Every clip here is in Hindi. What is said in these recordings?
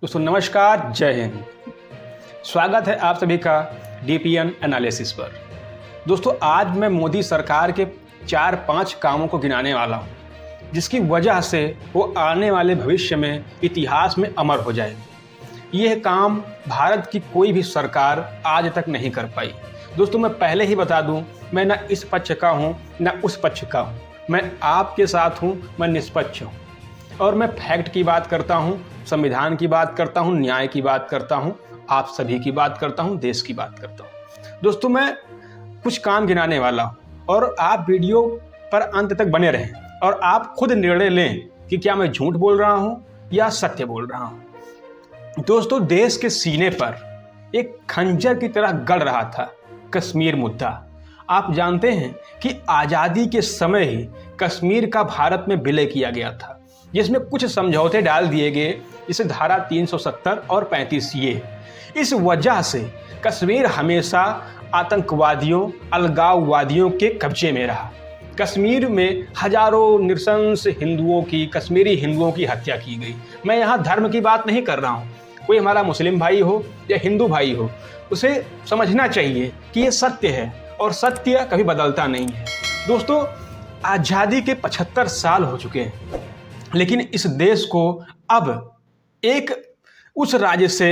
दोस्तों नमस्कार, जय हिंद। स्वागत है आप सभी का डीपीएन एनालिसिस पर। दोस्तों आज मैं मोदी सरकार के 4-5 कामों को गिनाने वाला हूं, जिसकी वजह से वो आने वाले भविष्य में इतिहास में अमर हो जाएंगे। यह काम भारत की कोई भी सरकार आज तक नहीं कर पाई। दोस्तों मैं पहले ही बता दूं, मैं ना इस पक्ष का हूं ना उस पक्ष का हूं। मैं आपके साथ हूं, मैं निष्पक्ष हूं और मैं फैक्ट की बात करता हूं, संविधान की बात करता हूं, न्याय की बात करता हूं, आप सभी की बात करता हूं, देश की बात करता हूं। दोस्तों मैं कुछ काम गिनाने वाला हूं और आप वीडियो पर अंत तक बने रहें और आप खुद निर्णय लें कि क्या मैं झूठ बोल रहा हूं या सत्य बोल रहा हूं। दोस्तों देश के सीने पर एक खंजर की तरह गड़ रहा था कश्मीर मुद्दा। आप जानते हैं कि आज़ादी के समय ही कश्मीर का भारत में विलय किया गया था, जिसमें कुछ समझौते डाल दिए गए, जिसे धारा 370 और 35 ये। इस वजह से कश्मीर हमेशा आतंकवादियों, अलगाववादियों के कब्जे में रहा। कश्मीर में हजारों नृशंस हिंदुओं की, कश्मीरी हिंदुओं की हत्या की गई। मैं यहाँ धर्म की बात नहीं कर रहा हूँ। कोई हमारा मुस्लिम भाई हो या हिंदू भाई हो, उसे समझना चाहिए कि ये सत्य है और सत्य कभी बदलता नहीं है। दोस्तों आज़ादी के 75 साल हो चुके हैं, लेकिन इस देश को अब एक उस राज्य से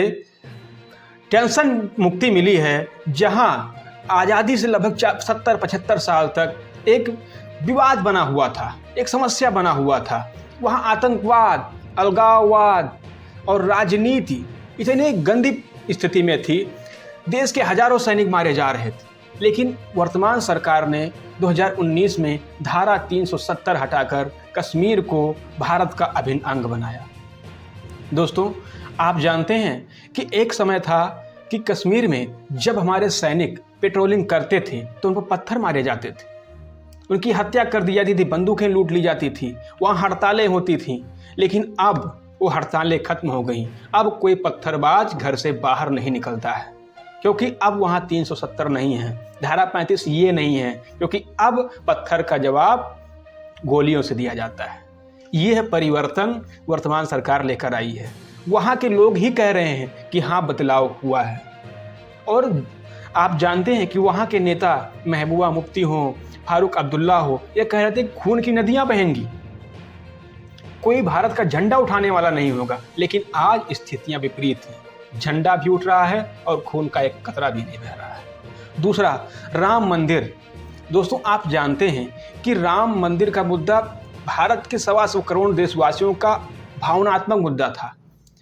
टेंशन मुक्ति मिली है जहां आज़ादी से लगभग 70-75 साल तक एक विवाद बना हुआ था, एक समस्या बना हुआ था। वहां आतंकवाद, अलगाववाद और राजनीति इतनी गंदी स्थिति में थी, देश के हजारों सैनिक मारे जा रहे थे। लेकिन वर्तमान सरकार ने 2019 में धारा 370 हटाकर कश्मीर को भारत का अभिन्न अंग बनाया। दोस्तों आप जानते हैं कि एक समय था कि कश्मीर में जब हमारे सैनिक पेट्रोलिंग करते थे तो उन पर पत्थर मारे जाते थे, उनकी हत्या कर दी जाती थी, बंदूकें लूट ली जाती थी, वहाँ हड़तालें होती थीं। लेकिन अब वो हड़तालें खत्म हो गई। अब कोई पत्थरबाज घर से बाहर नहीं निकलता है, क्योंकि अब वहाँ 370 नहीं है, धारा 35 ये नहीं है, क्योंकि अब पत्थर का जवाब गोलियों से दिया जाता है। यह परिवर्तन वर्तमान सरकार लेकर आई है। वहाँ के लोग ही कह रहे हैं कि हाँ बदलाव हुआ है। और आप जानते हैं कि वहाँ के नेता महबूबा मुफ्ती हो, फारूक अब्दुल्ला हो, ये कह रहे थे खून की नदियाँ बहेंगी, कोई भारत का झंडा उठाने वाला नहीं होगा। लेकिन आज स्थितियाँ विपरीत हैं, झंडा भी उठ रहा है और खून का एक कतरा भी नहीं बह रहा है। दूसरा, राम मंदिर। दोस्तों आप जानते हैं कि राम मंदिर का मुद्दा भारत के 125 करोड़ देशवासियों का भावनात्मक मुद्दा था।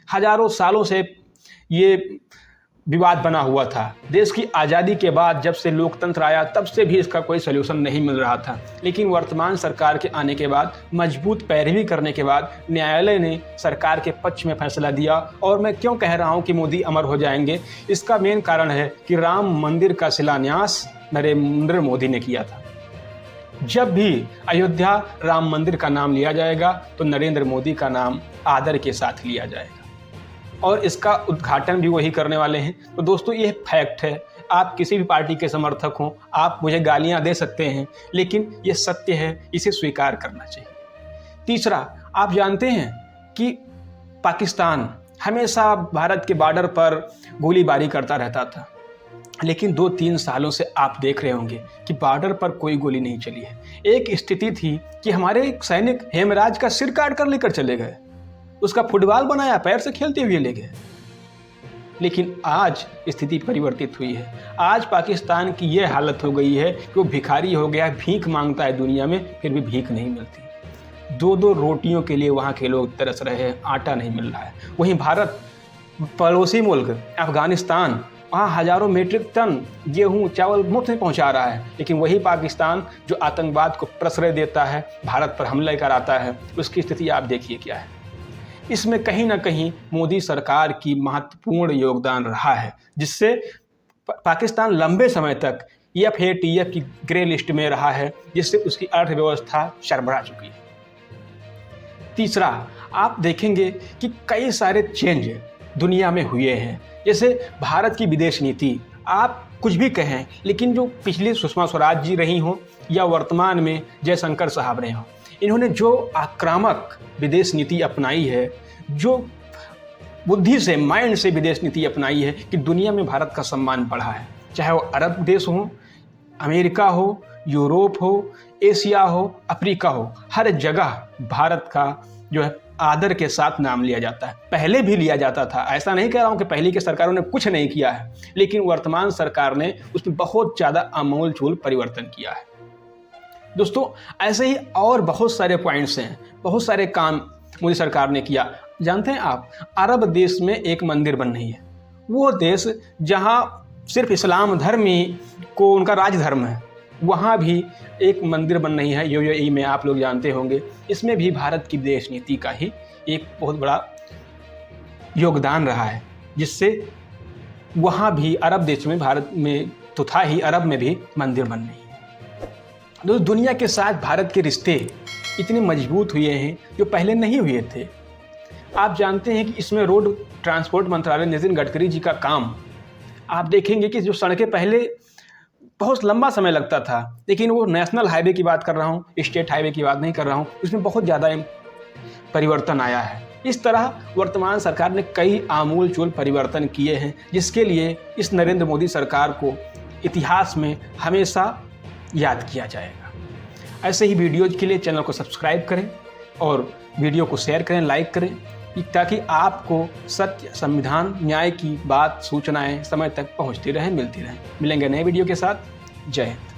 हजारों सालों से ये विवाद बना हुआ था। देश की आज़ादी के बाद जब से लोकतंत्र आया तब से भी इसका कोई सलूशन नहीं मिल रहा था। लेकिन वर्तमान सरकार के आने के बाद, मजबूत पैरवी करने के बाद, न्यायालय ने सरकार के पक्ष में फैसला दिया। और मैं क्यों कह रहा हूं कि मोदी अमर हो जाएंगे, इसका मेन कारण है कि राम मंदिर का शिलान्यास नरेंद्र मोदी ने किया था। जब भी अयोध्या राम मंदिर का नाम लिया जाएगा तो नरेंद्र मोदी का नाम आदर के साथ लिया जाएगा और इसका उद्घाटन भी वही करने वाले हैं। तो दोस्तों ये फैक्ट है। आप किसी भी पार्टी के समर्थक हों, आप मुझे गालियां दे सकते हैं, लेकिन ये सत्य है, इसे स्वीकार करना चाहिए। तीसरा, आप जानते हैं कि पाकिस्तान हमेशा भारत के बॉर्डर पर गोलीबारी करता रहता था, लेकिन 2-3 सालों से आप देख रहे होंगे कि बॉर्डर पर कोई गोली नहीं चली है। एक स्थिति थी कि हमारे सैनिक हेमराज का सिर काट कर लेकर चले गए, उसका फुटबॉल बनाया, पैर से खेलते हुए ले गए। लेकिन आज स्थिति परिवर्तित हुई है। आज पाकिस्तान की यह हालत हो गई है कि वो भिखारी हो गया है, भीख मांगता है दुनिया में, फिर भी भीख नहीं मिलती। 2-2 रोटियों के लिए वहाँ के लोग तरस रहे हैं, आटा नहीं मिल रहा है। वहीं भारत, पड़ोसी मुल्क अफगानिस्तान, वहाँ हजारों मीट्रिक टन गेहूँ चावल मुफ्त में पहुँचा रहा है। लेकिन वही पाकिस्तान जो आतंकवाद को प्रश्रय देता है, भारत पर हमले कराता है, उसकी स्थिति आप देखिए क्या है। इसमें कहीं ना कहीं मोदी सरकार की महत्वपूर्ण योगदान रहा है, जिससे पाकिस्तान लंबे समय तक FATF की ग्रे लिस्ट में रहा है, जिससे उसकी अर्थव्यवस्था शरबरा चुकी है। तीसरा, आप देखेंगे कि कई सारे चेंज दुनिया में हुए हैं। जैसे भारत की विदेश नीति, आप कुछ भी कहें, लेकिन जो पिछली सुषमा स्वराज जी रही हों या वर्तमान में जयशंकर साहब रहे हों, इन्होंने जो आक्रामक विदेश नीति अपनाई है, जो बुद्धि से, माइंड से विदेश नीति अपनाई है कि दुनिया में भारत का सम्मान बढ़ा है। चाहे वो अरब देश हो, अमेरिका हो, यूरोप हो, एशिया हो, अफ्रीका हो, हर जगह भारत का जो है आदर के साथ नाम लिया जाता है। पहले भी लिया जाता था, ऐसा नहीं कह रहा हूँ कि पहले की सरकारों ने कुछ नहीं किया है, लेकिन वर्तमान सरकार ने उसमें बहुत ज़्यादा आमूल-चूल परिवर्तन किया है। दोस्तों, ऐसे ही और बहुत सारे पॉइंट्स हैं, बहुत सारे काम मोदी सरकार ने किया। जानते हैं आप, अरब देश में एक मंदिर बन रही है। वो देश जहाँ सिर्फ इस्लाम धर्म ही को उनका राज धर्म है, वहाँ भी एक मंदिर बन रही है यूएई में, आप लोग जानते होंगे। इसमें भी भारत की विदेश नीति का ही एक बहुत बड़ा योगदान रहा है, जिससे वहाँ भी अरब देश में, भारत में तो था ही, अरब में भी मंदिर बन रही है। दोस्तों, दुनिया के साथ भारत के रिश्ते इतने मजबूत हुए हैं जो पहले नहीं हुए थे। आप जानते हैं कि इसमें रोड ट्रांसपोर्ट मंत्रालय नितिन गडकरी जी का काम, आप देखेंगे कि जो सड़कें पहले बहुत लंबा समय लगता था, लेकिन वो नेशनल हाईवे की बात कर रहा हूँ, स्टेट हाईवे की बात नहीं कर रहा हूँ, उसमें बहुत ज़्यादा परिवर्तन आया है। इस तरह वर्तमान सरकार ने कई आमूल-चूल परिवर्तन किए हैं, जिसके लिए इस नरेंद्र मोदी सरकार को इतिहास में हमेशा याद किया जाएगा। ऐसे ही वीडियोज़ के लिए चैनल को सब्सक्राइब करें और वीडियो को शेयर करें, लाइक करें, ताकि आपको सत्य, संविधान, न्याय की बात, सूचनाएं समय तक पहुंचती रहें, मिलती रहें। मिलेंगे नए वीडियो के साथ। जय हिंद।